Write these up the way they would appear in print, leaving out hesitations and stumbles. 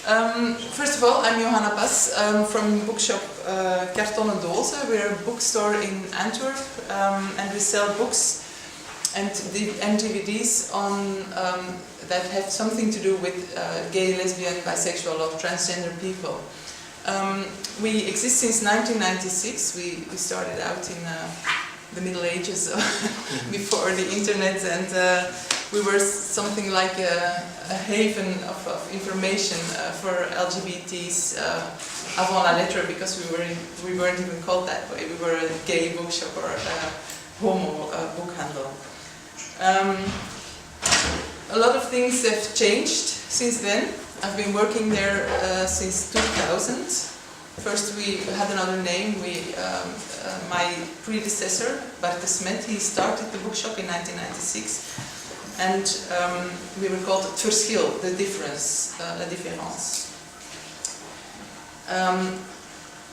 First of all, I'm Johanna Pas from bookshop Kartonnen Dozen. We're a bookstore in Antwerpen and we sell books and DVDs on, that have something to do with gay, lesbian, bisexual or transgender people. We exist since 1996. We started out in the Middle Ages before the internet, and we were something like a haven of information for LGBTs avant la lettre, because we weren't even called that way. We were a gay bookshop or a homo bookhandel. A lot of things have changed since then. I've been working there since 2000. First we had another name. My predecessor, Bart de Smet, he started the bookshop in 1996. And we were called het verschil, the difference, la différence.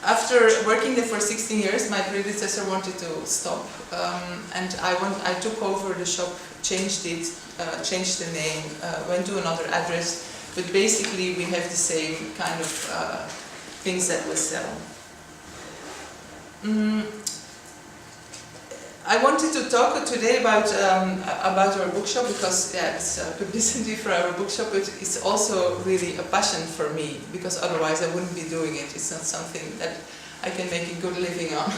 After working there for 16 years, my predecessor wanted to stop, and I took over the shop, changed it, changed the name, went to another address, but basically we have the same kind of things that we sell. I wanted to talk today about our bookshop because it's publicity for our bookshop, but it's also really a passion for me, because otherwise I wouldn't be doing it. It's not something that I can make a good living on,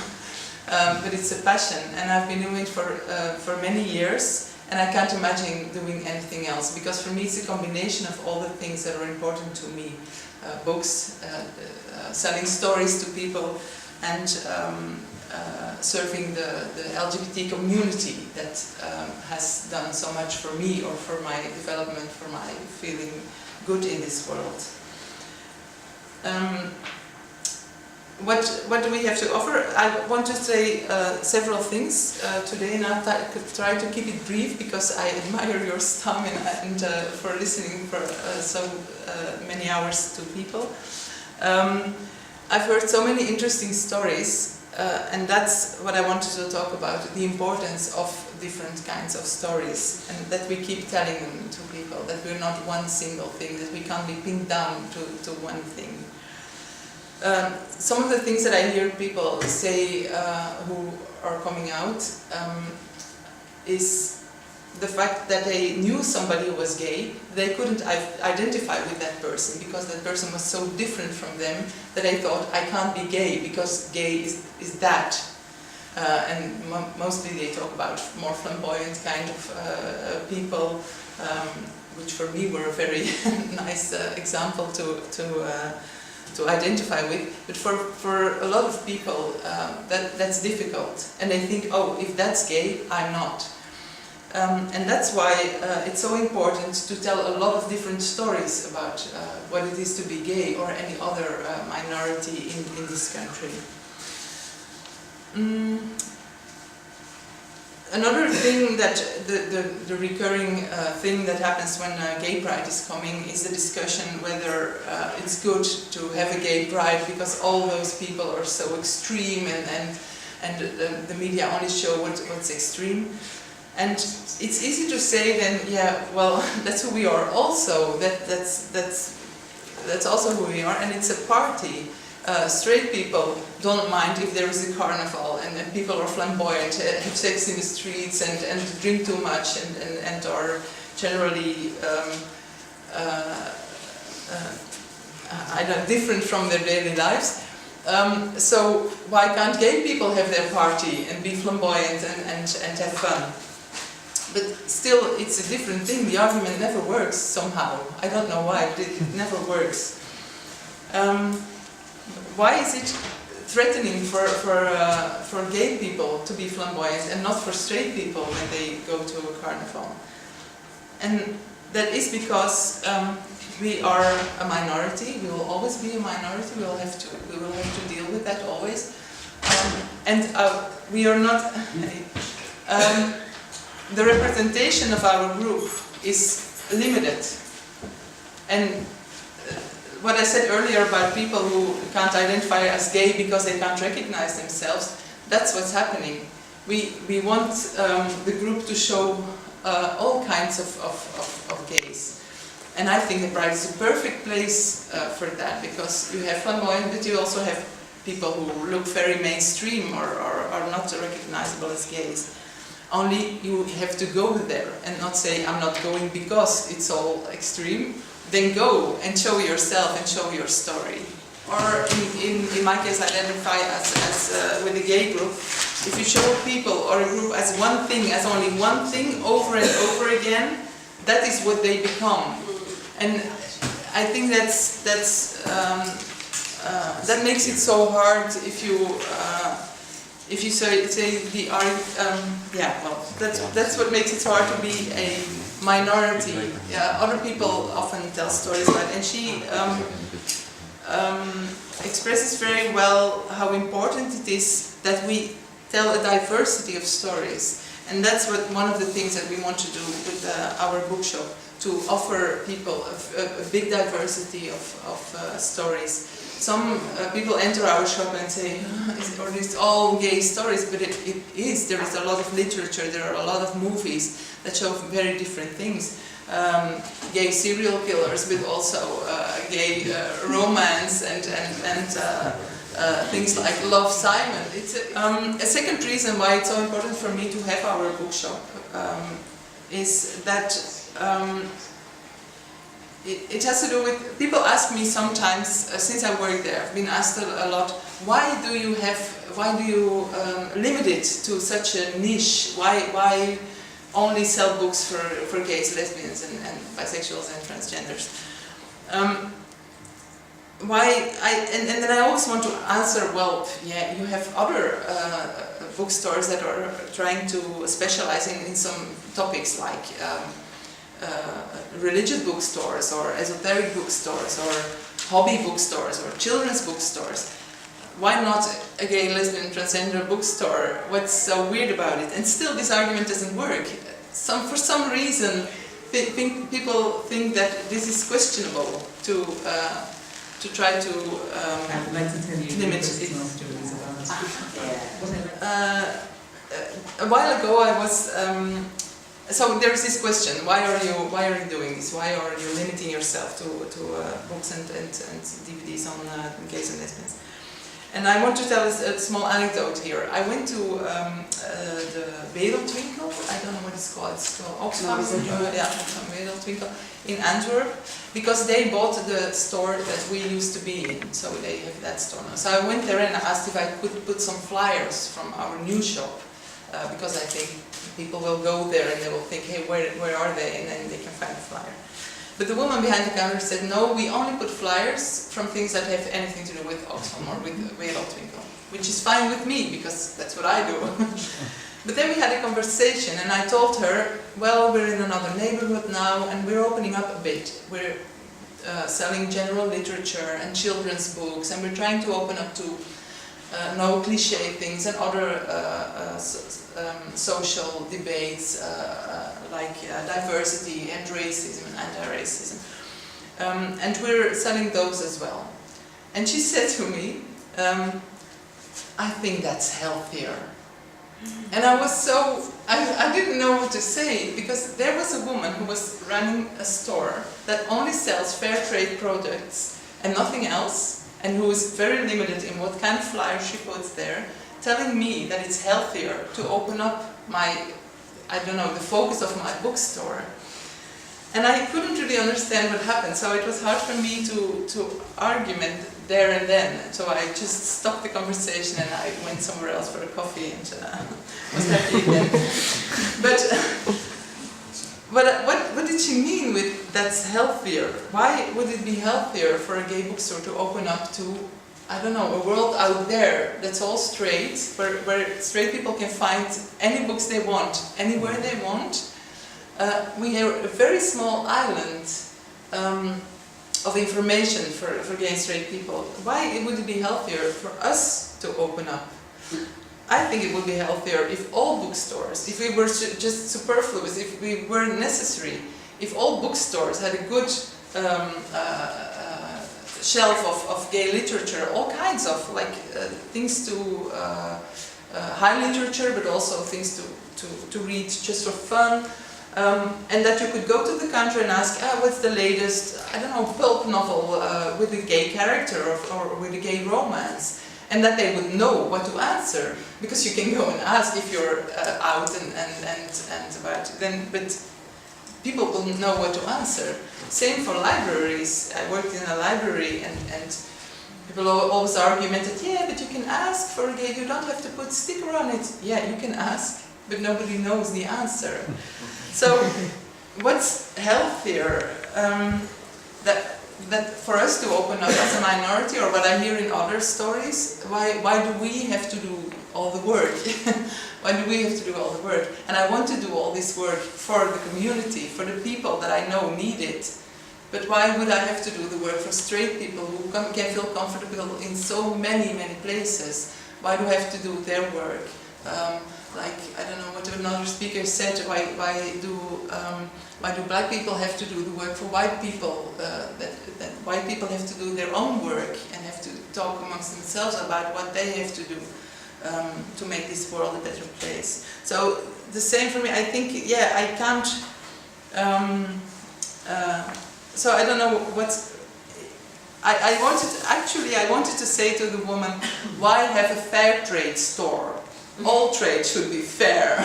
but it's a passion, and I've been doing it for many years, and I can't imagine doing anything else, because for me it's a combination of all the things that are important to me: books, selling stories to people, and serving the LGBT community that has done so much for me, or for my development, for my feeling good in this world. What do we have to offer? I want to say several things today, and I'll try to keep it brief, because I admire your time and for listening for so many hours to people. I've heard so many interesting stories. And that's what I wanted to talk about, the importance of different kinds of stories, and that we keep telling them to people, that we're not one single thing, that we can't be pinned down to one thing. Some of the things that I hear people say who are coming out is the fact that they knew somebody who was gay. They couldn't identify with that person because that person was so different from them that they thought, I can't be gay because gay is that. And mostly they talk about more flamboyant kind of people, which for me were a very nice example to identify with. But for a lot of people that's difficult, and they think, oh, if that's gay, I'm not. And that's why it's so important to tell a lot of different stories about what it is to be gay or any other minority in this country. Another thing that the recurring thing that happens when Gay Pride is coming is the discussion whether it's good to have a gay pride because all those people are so extreme, and the media only show what's extreme. And it's easy to say then, yeah, well, that's who we are also, that's also who we are, and it's a party. Straight people don't mind if there is a carnival, and people are flamboyant, have sex in the streets, and drink too much, and are generally different from their daily lives. So why can't gay people have their party and be flamboyant and have fun? But still, it's a different thing. The argument never works somehow. I don't know why, but it never works. Why is it threatening for gay people to be flamboyant and not for straight people when they go to a carnival? And that is because we are a minority. We will always be a minority. We will have to deal with that always. And we are not. The representation of our group is limited, and what I said earlier about people who can't identify as gay because they can't recognize themselves, that's what's happening. We want the group to show all kinds of gays, And I think the Pride is a perfect place for that, because you have flamboyant, but you also have people who look very mainstream or are not recognizable as gays. Only you have to go there and not say, I'm not going because it's all extreme. Then go and show yourself and show your story. Or in my case, identify as with a gay group. If you show people or a group as one thing, as only one thing over and over again, that is what they become. And I think that makes it so hard if you say the art. Yeah, well, that's what makes it so hard to be a minority. Other people often tell stories about it, and she expresses very well how important it is that we tell a diversity of stories. And that's one of the things that we want to do with our bookshop, to offer people a big diversity of stories. Some people enter our shop and say, or it's all gay stories, but it is. There is a lot of literature, there are a lot of movies that show very different things. Gay serial killers, but also gay romance and things like Love, Simon. It's a second reason why it's so important for me to have our bookshop is that it has to do with, people ask me sometimes, since I work there, I've been asked a lot, why do you limit it to such a niche? Why only sell books for gays, lesbians and bisexuals and transgenders? And then I always want to answer, well, yeah, you have other bookstores that are trying to specialize in some topics like religious bookstores or esoteric bookstores or hobby bookstores or children's bookstores. Why not a gay, lesbian, transgender bookstore? What's so weird about it? And still this argument doesn't work. For some reason people think that this is questionable to try to I'd like to tell you limit personal it. stories about A while ago I was so there's this question: why are you doing this? Why are you limiting yourself to books and DVDs on gays and lesbians? And I want to tell a small anecdote here. I went to the Wereldwinkel. I don't know what it's called. It's called Outspoken. Yeah, Wereldwinkel in Antwerp, because they bought the store that we used to be in. So they have that store now. So I went there and asked if I could put some flyers from our new shop, because I think people will go there and they will think, hey, where are they? And then they can find a flyer. But the woman behind the counter said, no, we only put flyers from things that have anything to do with Oxfam or with Wereldwinkel, which is fine with me, because that's what I do. But then we had a conversation and I told her, well, we're in another neighborhood now and we're opening up a bit. We're selling general literature and children's books, and we're trying to open up to no cliche things and other social debates like diversity and racism and anti-racism. And we're selling those as well. And she said to me, I think that's healthier. And I was so, I didn't know what to say, because there was a woman who was running a store that only sells fair trade products and nothing else, and who is very limited in what kind of flyer she puts there, telling me that it's healthier to open up my, I don't know, the focus of my bookstore. And I couldn't really understand what happened, so it was hard for me to argument there and then. So I just stopped the conversation and I went somewhere else for a coffee and was happy again. But what did she mean with that's healthier? Why would it be healthier for a gay bookstore to open up to, I don't know, a world out there that's all straight, where straight people can find any books they want, anywhere they want? We are a very small island of information for gay and straight people. Why would it be healthier for us to open up? I think it would be healthier if all bookstores, if we were just superfluous, if we weren't necessary, if all bookstores had a good shelf of gay literature, all kinds of things to high literature, but also things to read just for fun. And that you could go to the counter and ask, what's the latest, I don't know, pulp novel with a gay character or with a gay romance, and that they would know what to answer, because you can go and ask if you're out and about then, but people will know what to answer. Same for libraries. I worked in a library and people always argument that, yeah, but you can ask for a gay, you don't have to put sticker on it. Yeah, you can ask, but nobody knows the answer. So, what's healthier? That for us to open up as a minority, or what I hear in other stories, why do we have to do all the work? Why do we have to do all the work? And I want to do all this work for the community, for the people that I know need it. But why would I have to do the work for straight people who can feel comfortable in so many places? Why do I have to do their work? Like, I don't know what another speaker said, why do black people have to do the work for white people? That white people have to do their own work and have to talk amongst themselves about what they have to do to make this world a better place. So the same for me. I think, yeah, I can't. So I don't know what's. I wanted to say to the woman, why have a fair trade store? All trade should be fair.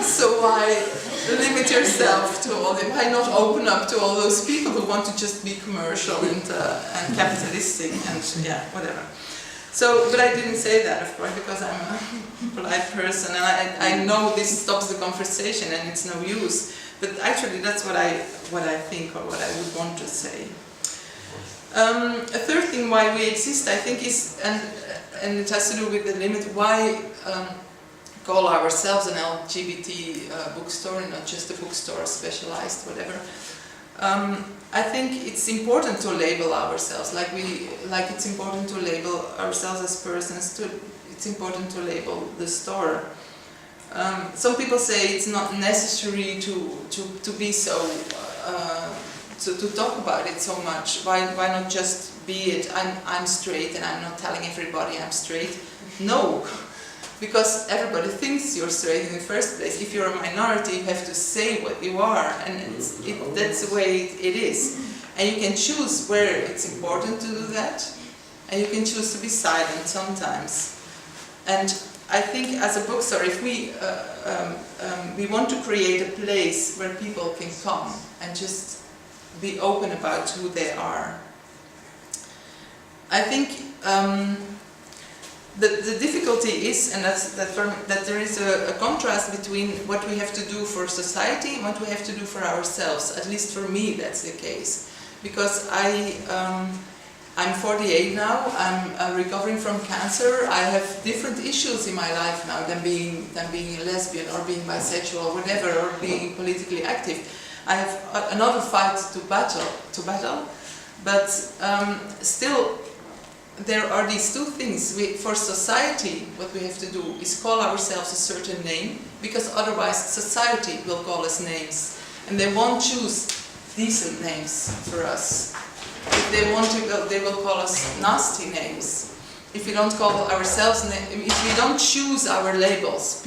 So why limit yourself to all the, why not open up to all those people who want to just be commercial and capitalistic and yeah, whatever. So, but I didn't say that, of course, because I'm a polite person and I know this stops the conversation and it's no use. But actually that's what I think, or what I would want to say. A third thing why we exist, I think, is, and it has to do with the limit, why call ourselves an LGBT bookstore, not just a bookstore, specialized, whatever. I think it's important to label ourselves, like it's important to label ourselves as persons, it's important to label the store. Some people say it's not necessary to be so, to talk about it so much. Why not just be it, I'm straight and I'm not telling everybody I'm straight. No, because everybody thinks you're straight in the first place. If you're a minority, you have to say what you are, and that's the way it is. And you can choose where it's important to do that, and you can choose to be silent sometimes. And I think as a bookstore, if we want to create a place where people can come and just be open about who they are. I think the difficulty is, and that there is a contrast between what we have to do for society and what we have to do for ourselves. At least for me, that's the case, because I'm 48 now. I'm recovering from cancer. I have different issues in my life now than being a lesbian or being bisexual or whatever, or being politically active. I have another fight to battle, but still there are these two things. For society, what we have to do is call ourselves a certain name, because otherwise society will call us names, and they won't choose decent names for us. If they want to, they will call us nasty names. If we don't call ourselves, if we don't choose our labels,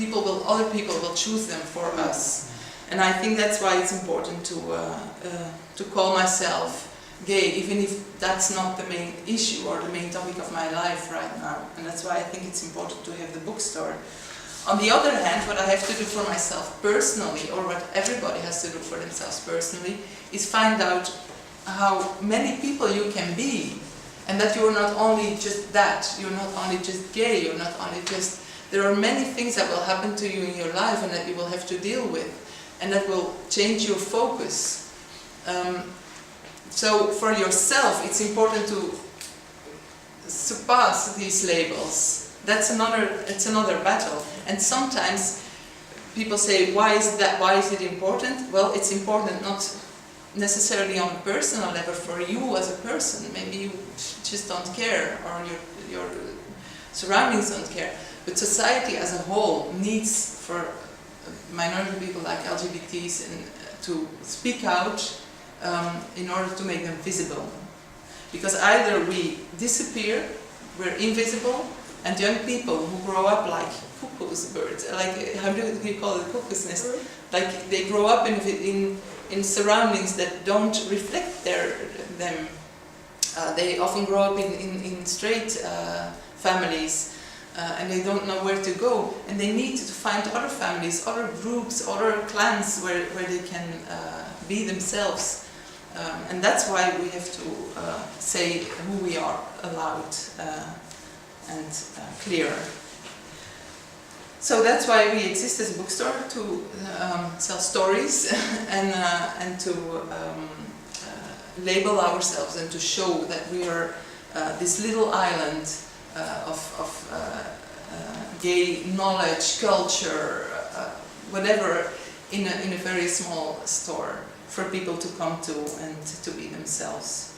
other people will choose them for us. And I think that's why it's important to call myself gay, even if that's not the main issue or the main topic of my life right now. And that's why I think it's important to have the bookstore. On the other hand, what I have to do for myself personally, or what everybody has to do for themselves personally, is find out how many people you can be, and that you're not only just that, you're not only just gay, you're not only just... There are many things that will happen to you in your life and that you will have to deal with, and that will change your focus. So for yourself, it's important to surpass these labels. It's another battle. And sometimes people say, why is it important? Well, it's important not necessarily on a personal level for you as a person. Maybe you just don't care, or your surroundings don't care. But society as a whole needs for minority people like LGBTs to speak out in order to make them visible. Because either we disappear, we're invisible, and young people who grow up like cuckoos cuckoo's bird. Like, how do you call it? Cuckoo's nest. Like, they grow up in surroundings that don't reflect them. They often grow up in straight families, and they don't know where to go, and they need to find other families, other groups, other clans where they can be themselves. And that's why we have to say who we are loud and clear. So that's why we exist as a bookstore, to sell stories and to label ourselves and to show that we are this little island of gay knowledge, culture, whatever, in a very small store for people to come to and to be themselves.